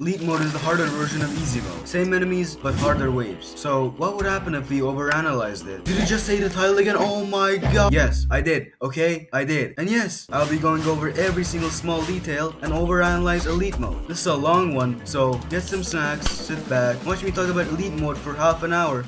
Elite mode is the harder version of easy mode. Same enemies, but harder waves. So, what would happen if we overanalyzed it? Did you just say the title again? Oh my god! Yes, I did, okay? I did. And yes, I'll be going over every single small detail and overanalyze elite mode. This is a long one, so get some snacks, sit back, watch me talk about elite mode for half an hour.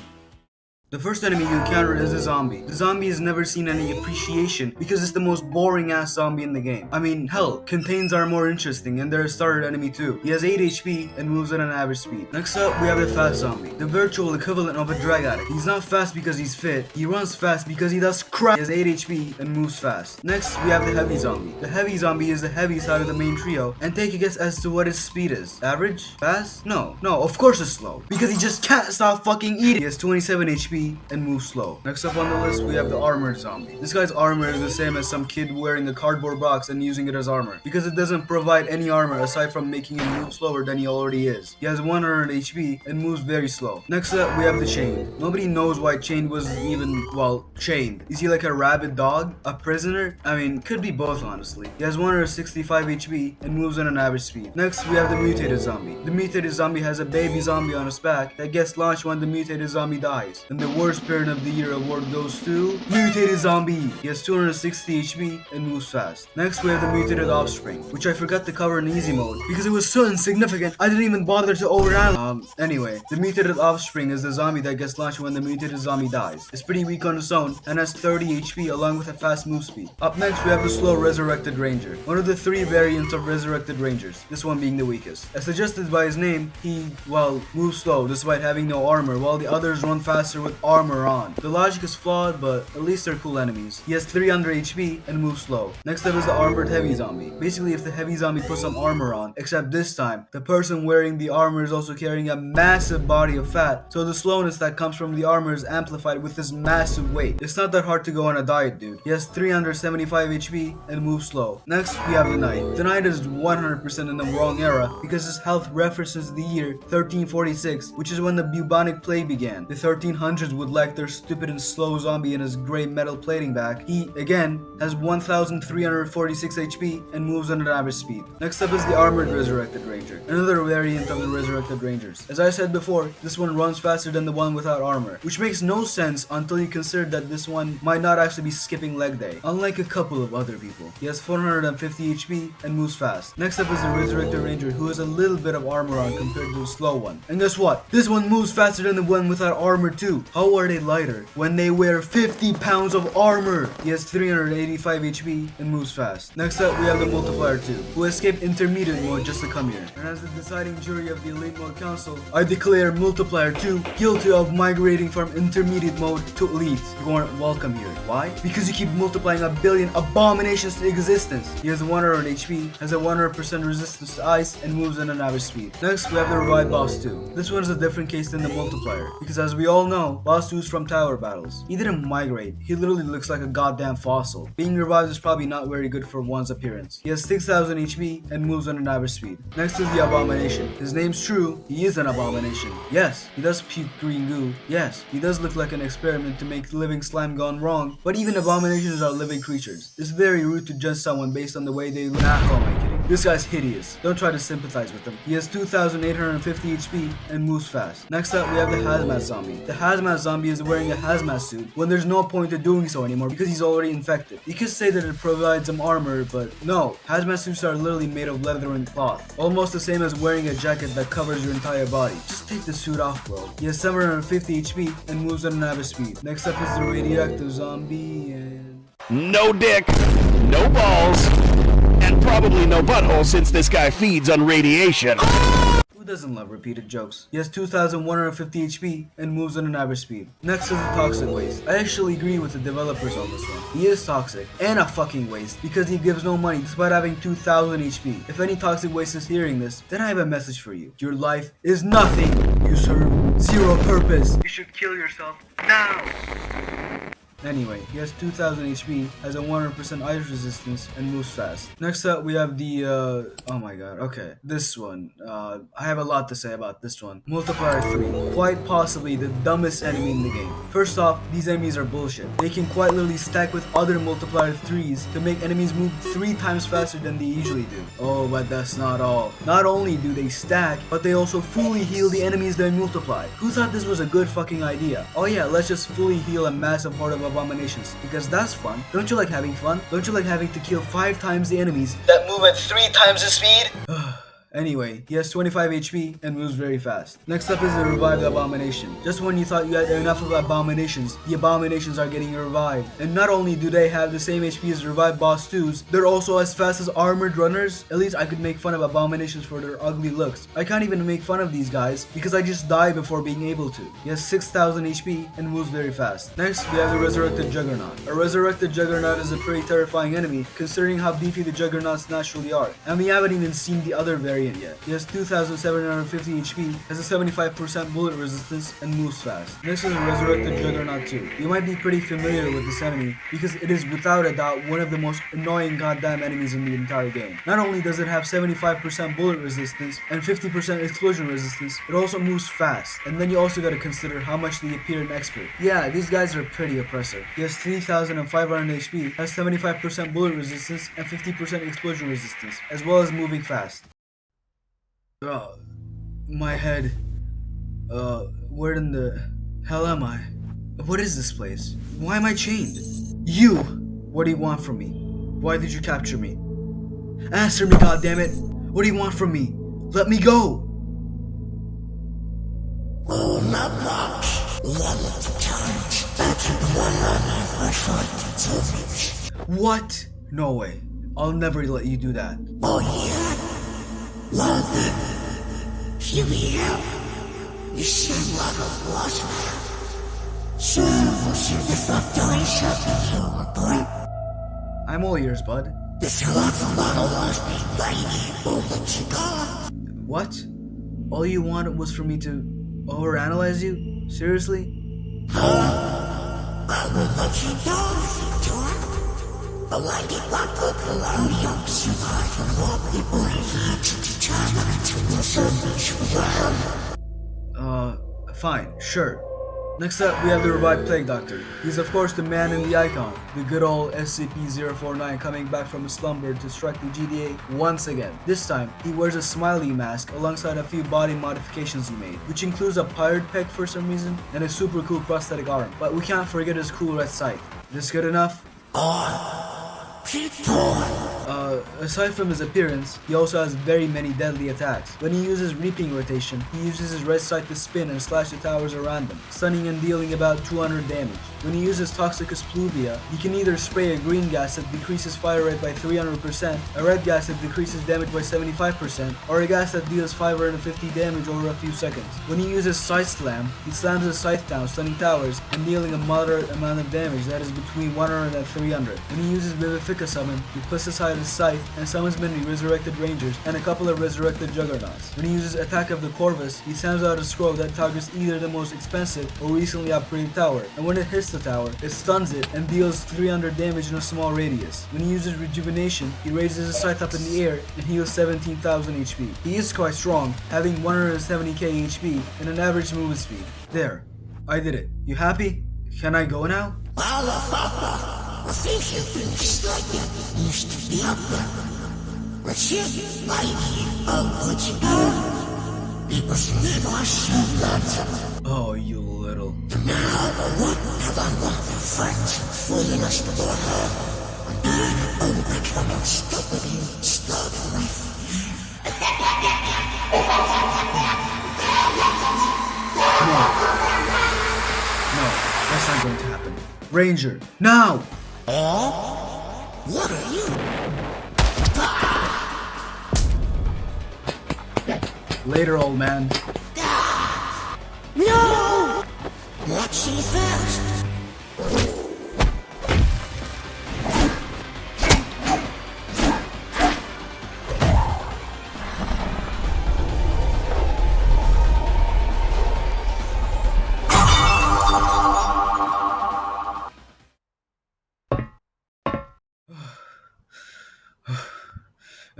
The first enemy you encounter is a zombie. The zombie has never seen any appreciation because it's the most boring ass zombie in the game. I mean, hell, contains are more interesting and they're a starter enemy too. He has 8 HP and moves at an average speed. Next up, we have the fast zombie, the virtual equivalent of a drag addict. He's not fast because he's fit, he runs fast because he does crap. He has 8 HP and moves fast. Next, we have the heavy zombie. The heavy zombie is the heavy side of the main trio, and take a guess as to what his speed is. Average? Fast? No, of course it's slow. Because he just can't stop fucking eating. He has 27 HP and move slow. Next up on the list, we have the armored zombie. This guy's armor is the same as some kid wearing a cardboard box and using it as armor, because it doesn't provide any armor aside from making him move slower than he already is. He has 100 HP and moves very slow. Next up, we have the chained. Nobody knows why chained was even, well, chained. Is he like a rabid dog? A prisoner? I mean, could be both honestly. He has 165 HP and moves at an average speed. Next, we have the mutated zombie. The mutated zombie has a baby zombie on his back that gets launched when the mutated zombie dies. And the worst parent of the year award goes to mutated zombie. He has 260 HP and moves fast. Next we have the mutated offspring, which I forgot to cover in easy mode because it was so insignificant I didn't even bother to overanalyze. Anyway, the mutated offspring is the zombie that gets launched when the mutated zombie dies. It's pretty weak on its own and has 30 HP along with a fast move speed. Up next we have the slow resurrected ranger, one of the 3 variants of resurrected rangers, this one being the weakest. As suggested by his name, he, well, moves slow despite having no armor, while the others run faster with armor on. The logic is flawed, but at least they're cool enemies. He has 300 HP and moves slow. Next up is the armored heavy zombie. Basically, if the heavy zombie puts some armor on, except this time, the person wearing the armor is also carrying a massive body of fat, so the slowness that comes from the armor is amplified with his massive weight. It's not that hard to go on a diet, dude. He has 375 HP and moves slow. Next, we have the knight. The knight is 100% in the wrong era because his health references the year 1346, which is when the bubonic plague began. The 1300s would like their stupid and slow zombie in his gray metal plating back. He, again, has 1346 HP and moves at an average speed. Next up is the armored resurrected ranger, another variant of the resurrected rangers. As I said before, this one runs faster than the one without armor, which makes no sense until you consider that this one might not actually be skipping leg day, unlike a couple of other people. He has 450 HP and moves fast. Next up is the resurrected ranger, who has a little bit of armor on compared to the slow one. And guess what? This one moves faster than the one without armor too. How are they lighter when they wear 50 pounds of armor? He has 385 HP and moves fast. Next up, we have the multiplier 2, who escaped intermediate mode just to come here. And as the deciding jury of the elite mode council, I declare multiplier 2 guilty of migrating from intermediate mode to elite. You aren't welcome here. Why? Because you keep multiplying a billion abominations to existence. He has 100 HP, has a 100% resistance to ice, and moves at an average speed. Next, we have the revived boss 2. This one is a different case than the multiplier, because as we all know, boss 2 is from tower battles. He didn't migrate, he literally looks like a goddamn fossil. Being revived is probably not very good for one's appearance. He has 6000 HP and moves at an average speed. Next is the abomination. His name's true, he is an abomination. Yes, he does puke green goo. Yes, he does look like an experiment to make living slime gone wrong, but even abominations are living creatures. It's very rude to judge someone based on the way they look. Nah, how am I kidding? This guy's hideous. Don't try to sympathize with him. He has 2850 HP and moves fast. Next up, we have the hazmat zombie. The hazmat zombie is wearing a hazmat suit when there's no point to doing so anymore because he's already infected. You could say that it provides him armor, but no. Hazmat suits are literally made of leather and cloth. Almost the same as wearing a jacket that covers your entire body. Just take the suit off, bro. He has 750 HP and moves at an average speed. Next up is the radioactive zombie and... No dick, no balls, and probably no butthole since this guy feeds on radiation. Who doesn't love repeated jokes? He has 2150 HP and moves at an average speed. Next is the toxic waste. I actually agree with the developers on this one. He is toxic and a fucking waste because he gives no money despite having 2000 HP. If any toxic waste is hearing this, then I have a message for you. Your life is nothing. You serve zero purpose. You should kill yourself now. Anyway, he has 2000 HP, has a 100% ice resistance, and moves fast. Next up, we have the, oh my god, okay. This one, I have a lot to say about this one. Multiplier 3, quite possibly the dumbest enemy in the game. First off, these enemies are bullshit. They can quite literally stack with other multiplier 3s to make enemies move 3 times faster than they usually do. Oh, but that's not all. Not only do they stack, but they also fully heal the enemies they multiply. Who thought this was a good fucking idea? Oh yeah, let's just fully heal a massive horde of abominations, because that's fun. Don't you like having fun? Don't you like having to kill 5 times the enemies that move at 3 times the speed? Anyway, he has 25 HP and moves very fast. Next up is the Revived Abomination. Just when you thought you had enough of abominations, the abominations are getting revived. And not only do they have the same HP as revived boss 2s, they're also as fast as armored runners. At least I could make fun of abominations for their ugly looks. I can't even make fun of these guys because I just die before being able to. He has 6000 HP and moves very fast. Next, we have the Resurrected Juggernaut. A Resurrected Juggernaut is a pretty terrifying enemy considering how beefy the Juggernauts naturally are. And we haven't even seen the other variant yet. He has 2750 HP, has a 75% bullet resistance, and moves fast. Next is Resurrected Juggernaut 2. You might be pretty familiar with this enemy because it is without a doubt one of the most annoying goddamn enemies in the entire game. Not only does it have 75% bullet resistance and 50% explosion resistance, it also moves fast. And then you also gotta consider how much they appear in Expert. Yeah, these guys are pretty oppressive. He has 3500 HP, has 75% bullet resistance and 50% explosion resistance, as well as moving fast. My head. Where in the hell am I? What is this place? Why am I chained? You! What do you want from me? Why did you capture me? Answer me, goddammit! What do you want from me? Let me go! What? No way. I'll never let you do that. Oh yeah? Well then, hear me out. You seem like a water. So what's your the fuck doing something here, boy? I'm all ears, bud. If you want to monologue me, baby, we'll let you go. What? All you wanted was for me to overanalyze you? Seriously? I will let you go if you do it. But like it, what people are young survive and what people are here to determine into the service Fine, sure. Next up, we have the Revived Plague Doctor. He's of course the man in the icon, the good old SCP-049 coming back from a slumber to strike the GDA once again. This time, he wears a smiley mask alongside a few body modifications he made, which includes a pirate peg for some reason, and a super cool prosthetic arm. But we can't forget his cool red scythe. This good enough? Aside from his appearance, he also has very many deadly attacks. When he uses Reaping Rotation, he uses his red scythe to spin and slash the towers around them, stunning and dealing about 200 damage. When he uses Toxicus Pluvia, he can either spray a green gas that decreases fire rate by 300%, a red gas that decreases damage by 75%, or a gas that deals 550 damage over a few seconds. When he uses Scythe Slam, he slams his scythe down, stunning towers, and dealing a moderate amount of damage that is between 100 and 300. When he uses Vivifica Summon, he puts aside his scythe and summons many resurrected rangers and a couple of resurrected juggernauts. When he uses Attack of the Corvus, he slams out a scroll that targets either the most expensive or recently upgraded tower, and when it hits the tower, it stuns it and deals 300 damage in a small radius. When he uses Rejuvenation, he raises his scythe up in the air and heals 17,000 HP. He is quite strong, having 170k HP and an average movement speed. There, I did it. You happy? Can I go now? I think you've been just like you used to be up there. But you, lady, what you do? People say I should love Oh, you little. now the one have I love your friends fooling us to the hell. And then I'll become unstoppable, stop with. No, that's not going to happen. Ranger, now! What are you? Later, old man. No! Let's see first.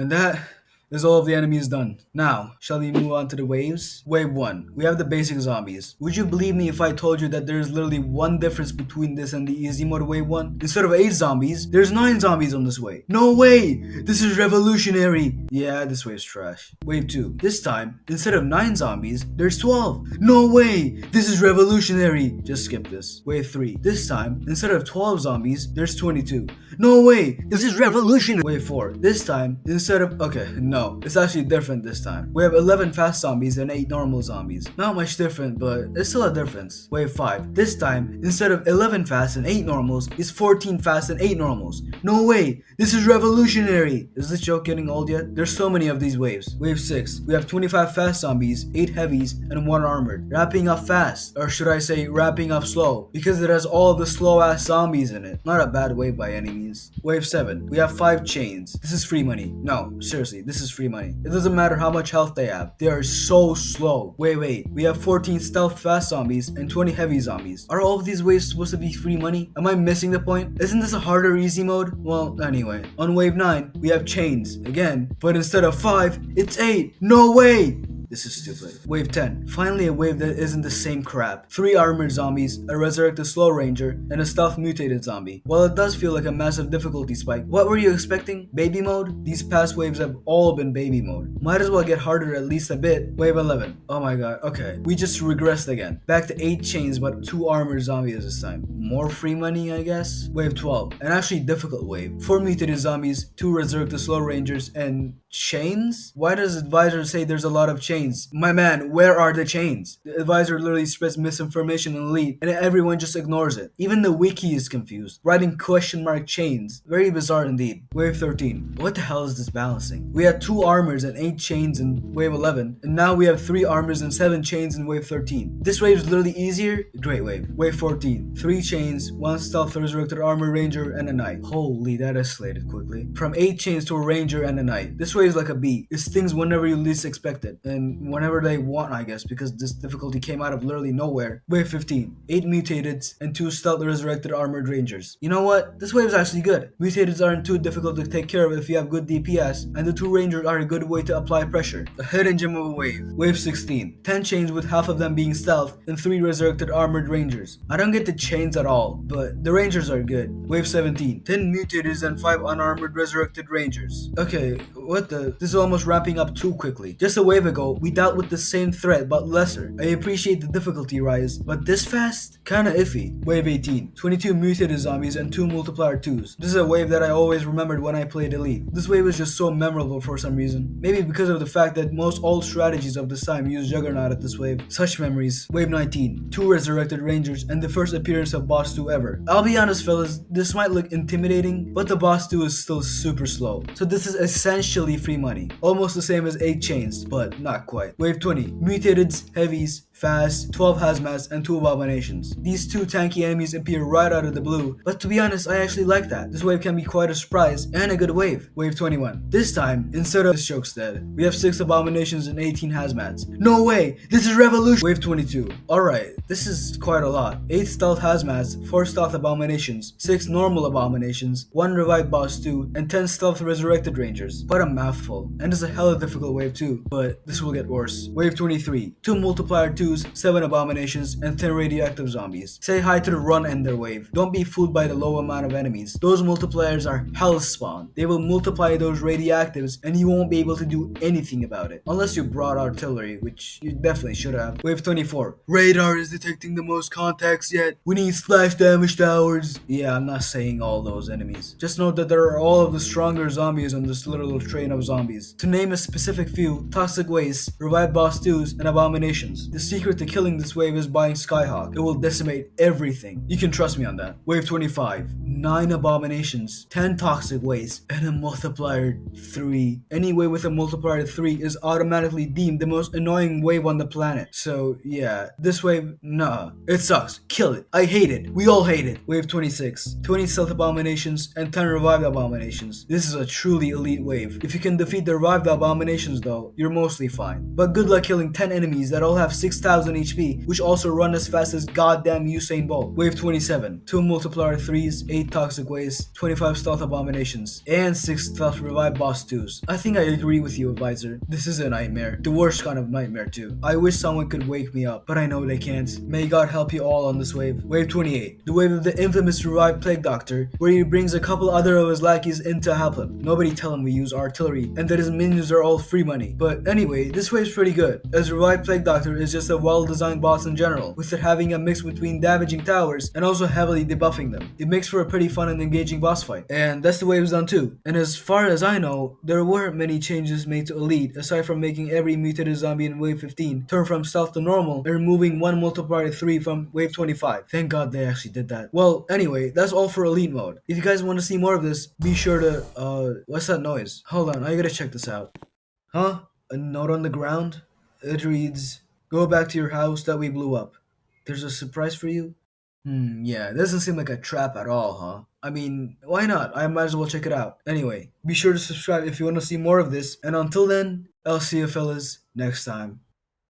And that is all of the enemies done. Now, shall we move on to the waves? Wave 1. We have the basic zombies. Would you believe me if I told you that there is literally one difference between this and the easy mode wave 1? Instead of 8 zombies, there's 9 zombies on this wave. No way! This is revolutionary! Yeah, this wave's trash. Wave 2. This time, instead of 9 zombies, there's 12. No way! This is revolutionary! Just skip this. Wave 3. This time, instead of 12 zombies, there's 22. No way! This is revolutionary! Wave 4. This time, instead of... Okay, no. It's actually different this time. We have 11 fast zombies and 8 normal zombies. Not much different, but it's still a difference. Wave 5. This time, instead of 11 fast and 8 normals, it's 14 fast and 8 normals. No way! This is revolutionary! Is this joke getting old yet? There's so many of these waves. Wave 6. We have 25 fast zombies, 8 heavies, and 1 armored. Wrapping up fast. Or should I say wrapping up slow? Because it has all of the slow ass zombies in it. Not a bad wave by any means. Wave 7. We have 5 chains. This is free money. No, seriously, this is free money. It doesn't matter how much health they have. They are so slow. Wave 8. We have 14 stealth fast zombies and 20 heavy zombies. Are all of these waves supposed to be free money? Am I missing the point? Isn't this a harder easy mode? Well, anyway. On wave 9, we have chains. Again. But instead of 5, it's 8. No way! This is stupid. Wave 10. Finally a wave that isn't the same crap. 3 armored zombies, a resurrected slow ranger, and a stealth mutated zombie. While it does feel like a massive difficulty spike, what were you expecting? Baby mode? These past waves have all been baby mode. Might as well get harder at least a bit. Wave 11. Oh my god, okay. We just regressed again. Back to 8 chains but 2 armored zombies this time. More free money, I guess? Wave 12. An actually difficult wave. 4 mutated zombies, 2 resurrected slow rangers, and chains? Why does advisor say there's a lot of chains? My man, where are the chains? The advisor literally spreads misinformation in Elite and everyone just ignores it. Even the wiki is confused, writing question mark chains. Very bizarre indeed. Wave 13. What the hell is this balancing? We had 2 armors and 8 chains in wave 11, and now we have 3 armors and 7 chains in wave 13. This wave is literally easier? Great wave. Wave 14. 3 chains, 1 stealth resurrected armor ranger, and a knight. Holy, that escalated quickly. From 8 chains to a ranger and a knight. This wave is like a beat. It stings whenever you least expect it, and whenever they want, I guess, because this difficulty came out of literally nowhere. Wave 15. 8 mutateds and 2 stealth resurrected armored rangers. You know what? This wave is actually good. Mutateds aren't too difficult to take care of if you have good DPS, and the 2 rangers are a good way to apply pressure. A hidden gem of a wave. Wave 16. 10 chains with half of them being stealth and 3 resurrected armored rangers. I don't get the chains at all, but the rangers are good. Wave 17. 10 mutateds and 5 unarmored resurrected rangers. Okay, what the? This is almost wrapping up too quickly. Just a wave ago, we dealt with the same threat but lesser. I appreciate the difficulty rise, but this fast? Kinda iffy. Wave 18. 22 mutated zombies and 2 multiplier 2s. This is a wave that I always remembered when I played Elite. This wave is just so memorable for some reason. Maybe because of the fact that most old strategies of this time use Juggernaut at this wave. Such memories. Wave 19. 2 resurrected rangers and the first appearance of boss 2 ever. I'll be honest fellas, this might look intimidating, but the boss 2 is still super slow. So this is essentially free money. Almost the same as 8 chains, but not quite. Wave 20. Mutateds, heavies, fast, 12 hazmats, and 2 abominations. These 2 tanky enemies appear right out of the blue, but to be honest, I actually like that. This wave can be quite a surprise and a good wave. Wave 21. This time, instead of this joke's dead, we have 6 abominations and 18 hazmats. No way! This is revolution! Wave 22. Alright, this is quite a lot. 8 stealth hazmats, 4 stealth abominations, 6 normal abominations, 1 revived boss 2, and 10 stealth resurrected rangers. Quite a mouthful. And it's a hella difficult wave too, but this will get worse. Wave 23. 2 multiplier 2s, 7 abominations, and 10 radioactive zombies. Say hi to the run and their wave. Don't be fooled by the low amount of enemies. Those multipliers are hell spawn. They will multiply those radioactives and you won't be able to do anything about it. Unless you brought artillery, which you definitely should have. Wave 24. Radar is detecting the most contacts yet. We need splash damage towers. Yeah, I'm not saying all those enemies. Just note that there are all of the stronger zombies on this little train of zombies. To name a specific few, toxic waste, revived boss 2s, and abominations. The secret to killing this wave is buying Skyhawk. It will decimate everything. You can trust me on that. Wave 25. 9 abominations, 10 toxic waste, and a multiplier 3. Any wave with a multiplier 3 is automatically deemed the most annoying wave on the planet. So yeah, this wave, nah. It sucks. Kill it. I hate it. We all hate it. Wave 26. 20 stealth abominations and 10 revived abominations. This is a truly elite wave. If you can defeat the revived abominations though, you're mostly fine. But good luck killing 10 enemies that all have 6000 HP, which also run as fast as goddamn Usain Bolt. Wave 27, 2 multiplier 3s, 8 toxic waste, 25 stealth abominations, and 6 stealth revive boss 2s. I think I agree with you, advisor. This is a nightmare. The worst kind of nightmare too. I wish someone could wake me up, but I know they can't. May God help you all on this wave. Wave 28, the wave of the infamous revived plague doctor, where he brings a couple other of his lackeys in to help him. Nobody tell him we use artillery, and that his minions are all free money. But anyway, this wave's pretty good, as revived plague doctor is just a well-designed boss in general, with it having a mix between damaging towers and also heavily debuffing them. It makes for a pretty fun and engaging boss fight. And that's the wave's done too. And as far as I know, there weren't many changes made to Elite, aside from making every mutated zombie in wave 15 turn from stealth to normal and removing one multiplier 3 from wave 25. Thank God they actually did that. Well, anyway, that's all for Elite mode. If you guys want to see more of this, be sure to, what's that noise? Hold on, I gotta check this out. Huh? A note on the ground? It reads, "Go back to your house that we blew up. There's a surprise for you." Yeah, it doesn't seem like a trap at all, huh? I mean, why not? I might as well check it out. Anyway, be sure to subscribe if you want to see more of this, and until then, I'll see you fellas next time.